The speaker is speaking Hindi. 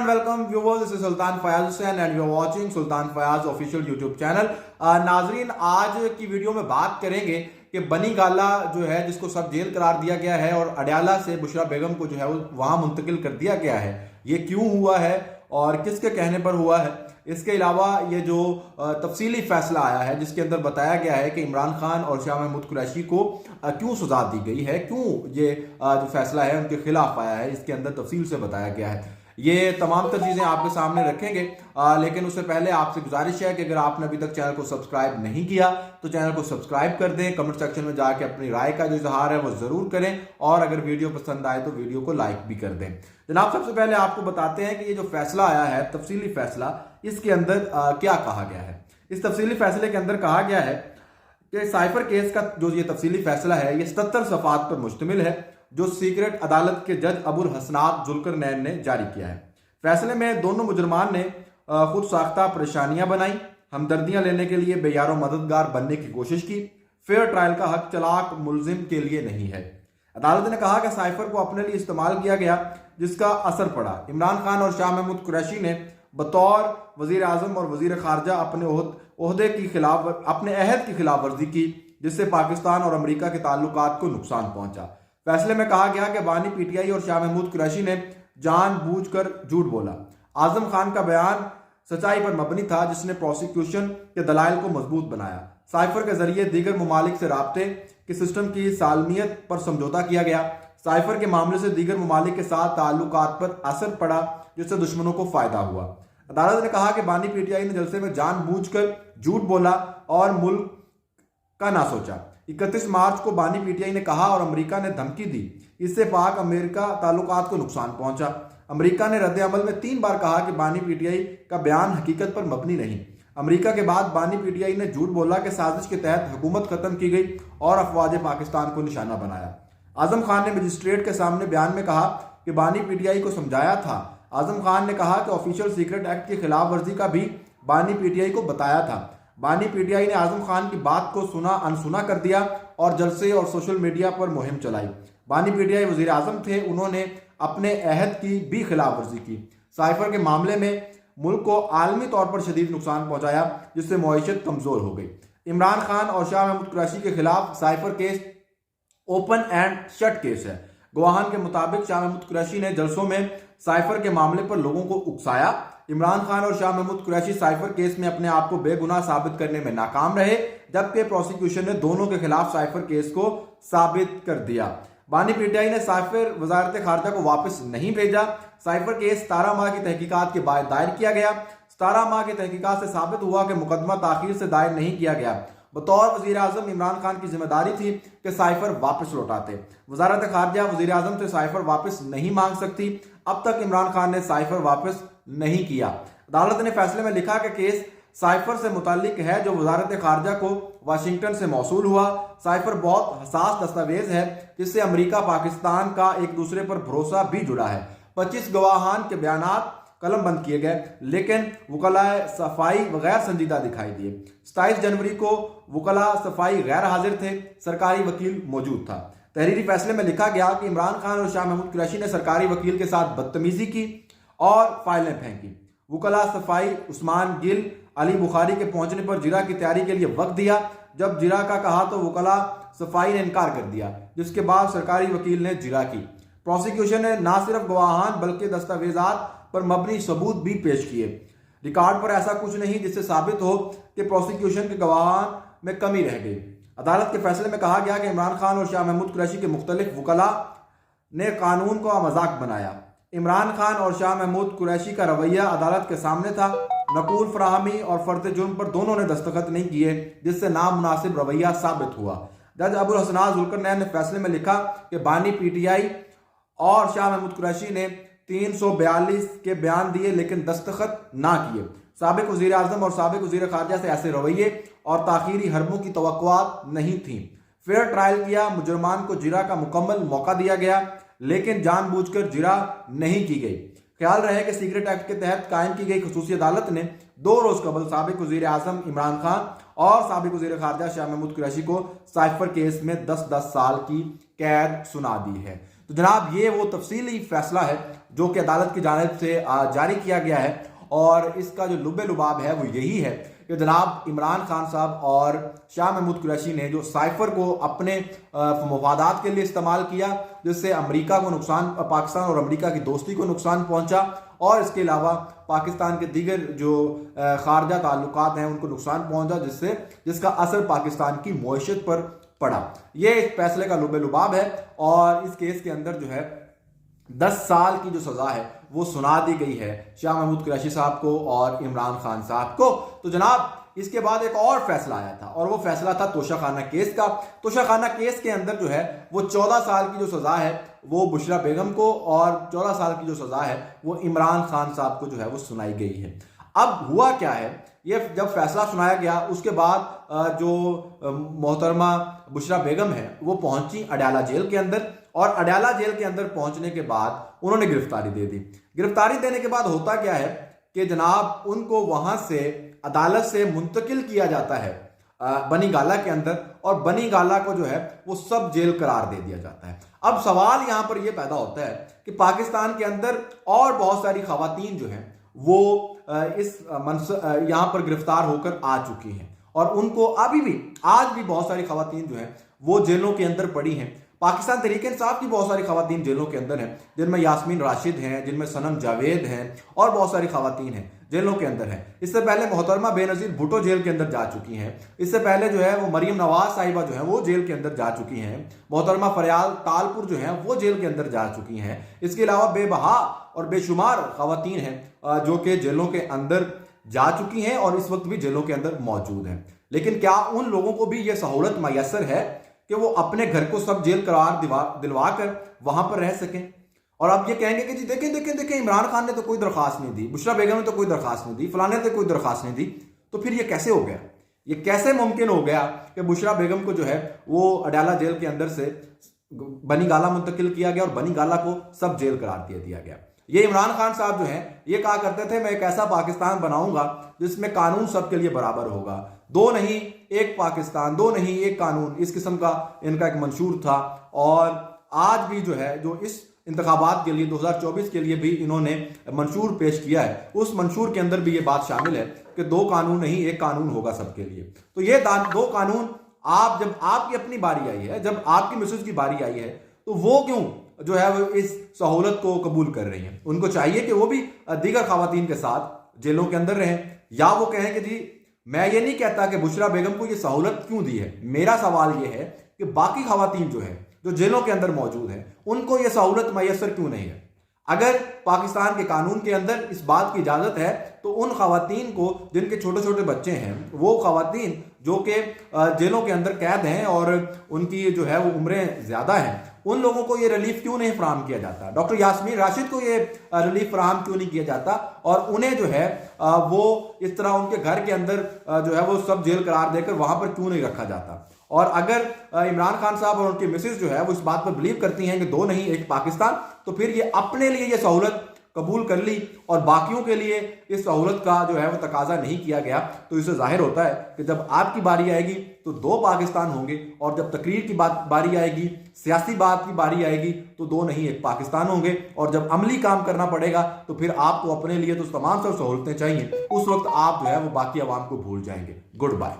and welcome viewers. This is Sultan Fayaz Hussain and you are watching Sultan Fayaz official YouTube channel. नाजरीन, आज की वीडियो में बात करेंगे कि बनी गाला जो है जिसको सब जेल करार दिया गया है और अडयाला से बुशरा बेगम को जो है वो वहां मुंतकिल कर दिया गया है, ये क्यों हुआ है और किसके कहने पर हुआ है। इसके अलावा ये जो तफसीली फैसला आया है जिसके अंदर बताया गया है कि इमरान खान और शाह महमूद कुरैशी को क्यों सजा दी गई है, क्यों ये जो फैसला है उनके खिलाफ आया है, इसके अंदर तफसील से बताया गया है। ये तमाम तर चीज़ें आपके सामने रखेंगे, लेकिन उससे पहले आपसे गुजारिश है कि अगर आपने अभी तक चैनल को सब्सक्राइब नहीं किया तो चैनल को सब्सक्राइब कर दें। कमेंट सेक्शन में जाके अपनी राय का जो इजहार है वो ज़रूर करें और अगर वीडियो पसंद आए तो वीडियो को लाइक भी कर दें। जनाब, सबसे पहले आपको बताते हैं कि ये जो फैसला आया है तफसीली फैसला, इसके अंदर क्या कहा गया है। इस तफसीली फैसले के अंदर कहा गया है कि साइफर केस का जो ये तफसीली फैसला है ये 77 सफ़ात पर मुश्तमिल है जो सीक्रेट अदालत के जज अबुल हसनात जुल्करनैन ने जारी किया है। फैसले में दोनों मुजरमान ने खुद साख्ता परेशानियां बनाई, हमदर्दियां लेने के लिए बेयारो मददगार बनने की कोशिश की। फेयर ट्रायल का हक चलाक मुलजिम के लिए नहीं है। अदालत ने कहा कि साइफर को अपने लिए इस्तेमाल किया गया जिसका असर पड़ा। इमरान खान और शाह महमूद कुरैशी ने बतौर वजीर आजम और वजीर खारजा अपने अहद की खिलाफ वर्जी की जिससे पाकिस्तान और अमरीका के ताल्लुकात को नुकसान पहुंचा। फैसले में कहा गया कि बानी पीटीआई और शाह महमूद कुरैशी ने जानबूझकर झूठ बोला। आजम खान का बयान सच्चाई पर मबनी था जिसने प्रोसिक्यूशन के दलाइल को मजबूत बनाया। साइफर के जरिए दीगर ममालिक से राब्ते के सिस्टम की सालमियत पर समझौता किया गया। साइफर के मामले से दीगर ममालिक के साथ ताल्लुकात पर असर पड़ा जिससे दुश्मनों को फायदा हुआ। अदालत ने कहा कि बानी पीटीआई ने जलसे में जानबूझकर झूठ बोला और मुल्क का ना सोचा। 31 मार्च को बानी पीटीआई ने कहा और अमेरिका ने धमकी दी, इससे पाक अमेरिका ताल्लुकात को नुकसान पहुंचा। अमेरिका ने रद्द अमल में 3 बार कहा कि बानी पीटीआई का बयान हकीकत पर मबनी नहीं। अमेरिका के बाद बानी पीटीआई ने झूठ बोला कि साजिश के तहत हुकूमत खत्म की गई और अफवाज पाकिस्तान को निशाना बनाया। आजम खान ने मजिस्ट्रेट के सामने बयान में कहा कि बानी पीटीआई को समझाया था। आजम खान ने कहा कि ऑफिशियल सीक्रेट एक्ट की खिलाफ वर्जी का भी बानी पीटीआई को बताया था। बानी पीटीआई ने आजम खान की बात को अनसुना कर दिया और जलसे और सोशल मीडिया पर मुहिम चलाई। बानी पीटीआई वजीर आजम थे, उन्होंने अपने अहद की भी खिलाफ वर्जी की। साइफर के मामले में मुल्क को आलमी तौर पर शदीद नुकसान पहुंचाया जिससे मईशत कमजोर हो गई। इमरान खान और शाह महमूद कुरैशी के खिलाफ cipher case open and shut case है। गवाहान के मुताबिक शाह महमूद कुरैशी ने जलसों में साइफर के मामले पर लोगों को उकसाया। इमरान खान और शाह महमूद कुरैशी साइफर केस में अपने आप को बेगुनाह साबित करने में नाकाम रहे, जबकि प्रोसिक्यूशन ने दोनों के खिलाफ साइफर केस को साबित कर दिया। बानी पीटीआई ने साइफर वजारत खारजा को वापस नहीं भेजा। साइफर केस 17 माह की तहकीकात के बाद दायर किया गया। 17 माह की तहकीकात से साबित हुआ कि मुकदमा ताखीर से दायर नहीं किया गया। बतौर वजीर आजम इमरान खान की जिम्मेदारी थी कि साइफर वापस लौटाते। वजारत खारजा वजीर आजम से साइफर वापस नहीं मांग सकती। अब तक इमरान खान ने साइफर वापस नहीं किया। अदालत ने फैसले में लिखा कि केस साइफर से मुताल्लिक है जो वजारत खारजा को वाशिंगटन से मौसूल हुआ। साइफर बहुत हसास दस्तावेज है जिससे अमेरिका पाकिस्तान का एक दूसरे पर भरोसा भी जुड़ा है। 25 गवाहान के बयानात कलम बंद किए गए लेकिन वकलाए सफाई गैर संजीदा दिखाई दिए। 27 जनवरी को वकला सफाई गैर हाजिर थे, सरकारी वकील मौजूद था। तहरीरी फैसले में लिखा गया कि इमरान खान और शाह महमूद कुरैशी ने सरकारी वकील के साथ बदतमीजी की और फाइलें फेंकी। वकला सफाई उस्मान गिल अली बुखारी के पहुंचने पर जिरा की तैयारी के लिए वक्त दिया। जब जिरा का कहा तो वकला सफाई ने इनकार कर दिया, जिसके बाद सरकारी वकील ने जिरा की। प्रोसिक्यूशन ने न सिर्फ गवाहान बल्कि दस्तावेजात पर मबनी सबूत भी पेश किए। रिकॉर्ड पर ऐसा कुछ नहीं जिससे साबित हो कि प्रोसिक्यूशन के गवाहान में कमी रह गई। अदालत के फैसले में कहा गया कि इमरान खान और शाह महमूद कुरैशी के मुख्तलिफ वकला ने कानून को मजाक बनाया। इमरान खान और शाह महमूद कुरैशी का रवैया अदालत के सामने था। नकूल फराहमी और फर्द जुर्म पर दोनों ने दस्तखत नहीं किए जिससे नामुनासिब रवैया साबित हुआ। जज अबुल हसनात जुल्करनैन ने फैसले में लिखा कि बानी पीटीआई और शाह महमूद कुरैशी ने 342 के बयान दिए लेकिन दस्तखत ना किए। साबिक वजीर आजम और साबिक वजीर खारजा से ऐसे रवैये और ताखीरी हरबों की तवक्कुआत नहीं थी। फेयर ट्रायल किया, मुजरमान को जिरा का मुकम्मल मौका दिया गया लेकिन जानबूझकर जिरा नहीं की गई। ख्याल रहे कि सीक्रेट एक्ट के तहत कायम की गई खसूसी अदालत ने 2 रोज कबल साबिक वजीर आजम इमरान खान और साबिक वजीर खारजा शाह महमूद कुरैशी को साइफर केस में 10-10 साल की कैद सुना दी है। तो जनाब ये वो तफसीली फैसला है जो कि अदालत की जानिब से जारी किया गया है, और इसका जो लुबे लुबाब है वो यही है कि जनाब इमरान खान साहब और शाह महमूद कुरैशी ने जो साइफर को अपने मफादात के लिए इस्तेमाल किया, जिससे अमेरिका को नुकसान, पाकिस्तान और अमेरिका की दोस्ती को नुकसान पहुंचा, और इसके अलावा पाकिस्तान के दीगर जो खारजा ताल्लुकात हैं उनको नुकसान पहुंचा, जिसका असर पाकिस्तान की मईशत पर पड़ा। ये इस फैसले का लुबे लुबाब है, और इस केस के अंदर जो है 10 साल की जो सजा है वो सुना दी गई है शाह महमूद कुरैशी साहब को और इमरान खान साहब को। तो जनाब इसके बाद एक और फैसला आया था, और वो फैसला था तोशाखाना केस का। तोशाखाना केस के अंदर जो है वो 14 साल की जो सजा है वो बुशरा बेगम को, और 14 साल की जो सजा है वो इमरान खान साहब को जो है वो सुनाई गई है। अब हुआ क्या है, ये जब फैसला सुनाया गया उसके बाद जो मोहतरमा बुशरा बेगम है वो पहुंची अडयाला जेल के अंदर, और अडयाला जेल के अंदर पहुंचने के बाद उन्होंने गिरफ्तारी दे दी। गिरफ्तारी देने के बाद होता क्या है कि जनाब उनको वहां से अदालत से मुंतकिल किया जाता है बनी गाला के अंदर, और बनी गाला को जो है वो सब जेल करार दे दिया जाता है। अब सवाल यहां पर यह पैदा होता है कि पाकिस्तान के अंदर और बहुत सारी खवातीन जो हैं वो इस यहां पर गिरफ्तार होकर आ चुकी हैं, और उनको अभी भी आज भी बहुत सारी खवातीन जो हैं वो जेलों के अंदर पड़ी हैं। पाकिस्तान तहरीक-ए-इंसाफ की बहुत सारी खवातीन जेलों के अंदर हैं, जिनमें यास्मीन राशिद हैं, जिनमें सनम जावेद हैं, और बहुत सारी खवातीन हैं जेलों के अंदर हैं। इससे पहले मोहतरमा बेनज़ीर भुट्टो जेल के अंदर जा चुकी हैं। इससे पहले जो है वो मरियम नवाज साहिबा जो है वो जेल के अंदर जा चुकी हैं। मोहतरमा फरियाल तालपुर जो है वो जेल के अंदर जा चुकी हैं। इसके अलावा बेबहा और बेशुमार खवातीन हैं जो कि जेलों के अंदर जा चुकी हैं और इस वक्त भी जेलों के अंदर मौजूद हैं। लेकिन क्या उन लोगों को भी ये सहूलत मैसर है कि वो अपने घर को सब जेल करार दिलवा कर वहां पर रह सकें? और अब ये कहेंगे कि जी देखें देखें देखें, इमरान खान ने तो कोई दरखास्त नहीं दी, बुशरा बेगम ने तो कोई दरखास्त नहीं दी, फलाने ने कोई दरखास्त नहीं दी। तो फिर ये कैसे हो गया? ये कैसे मुमकिन हो गया कि बुशरा बेगम को जो है वो अडयाला जेल के अंदर से बनी गाला मुंतकिल किया गया और बनी गाला को सब जेल करार दिया गया? ये इमरान खान साहब जो हैं ये कहा करते थे मैं एक ऐसा पाकिस्तान बनाऊंगा जिसमें कानून सबके लिए बराबर होगा, दो नहीं एक पाकिस्तान, दो नहीं एक कानून, इस किस्म का इनका एक मंशूर था। और आज भी जो है जो इस इंतखाबात के लिए 2024 के लिए भी इन्होंने मंशूर पेश किया है, उस मंशूर के अंदर भी ये बात शामिल है कि दो कानून नहीं एक कानून होगा सबके लिए। तो ये दो कानून आप जब आपकी अपनी बारी आई है, जब आपकी मिसेज की बारी आई है, तो वो क्यों जो है वो इस सहूलत को कबूल कर रही हैं? उनको चाहिए कि वो भी दीगर खवातीन के साथ जेलों के अंदर रहें, या वो कहें कि जी मैं ये नहीं कहता कि बुशरा बेगम को ये सहूलत क्यों दी है। मेरा सवाल ये है कि बाकी खवातीन जो है जो जेलों के अंदर मौजूद हैं उनको ये सहूलत मैसर क्यों नहीं है? अगर पाकिस्तान के कानून के अंदर इस बात की इजाजत है तो उन खवातीन को जिनके छोटे छोटे बच्चे हैं, वो खवातीन जो कि जेलों के अंदर कैद हैं और उनकी जो है वो उम्रें ज्यादा हैं, उन लोगों को ये रिलीफ क्यों नहीं फराहम किया जाता? डॉक्टर यास्मीन राशिद को ये रिलीफ फराहम क्यों नहीं किया जाता? और उन्हें जो है वो इस तरह उनके घर के अंदर जो है वो सब जेल करार देकर वहां पर क्यों नहीं रखा जाता? और अगर इमरान खान साहब और उनकी मिसेज जो है वो इस बात पर बिलीव करती हैं कि दो नहीं एक पाकिस्तान, तो फिर ये अपने लिए ये सहूलत कबूल कर ली और बाकियों के लिए इस सहूलत का जो है वो तकाजा नहीं किया गया। तो इससे जाहिर होता है कि जब आपकी बारी आएगी तो दो पाकिस्तान होंगे, और जब तकरीर की बारी आएगी, सियासी बात की बारी आएगी, तो दो नहीं एक पाकिस्तान होंगे। और जब अमली काम करना पड़ेगा तो फिर आपको अपने लिए तो तमाम सब सहूलतें चाहिए, उस वक्त आप जो है वो बाकी अवाम को भूल जाएंगे। Good bye.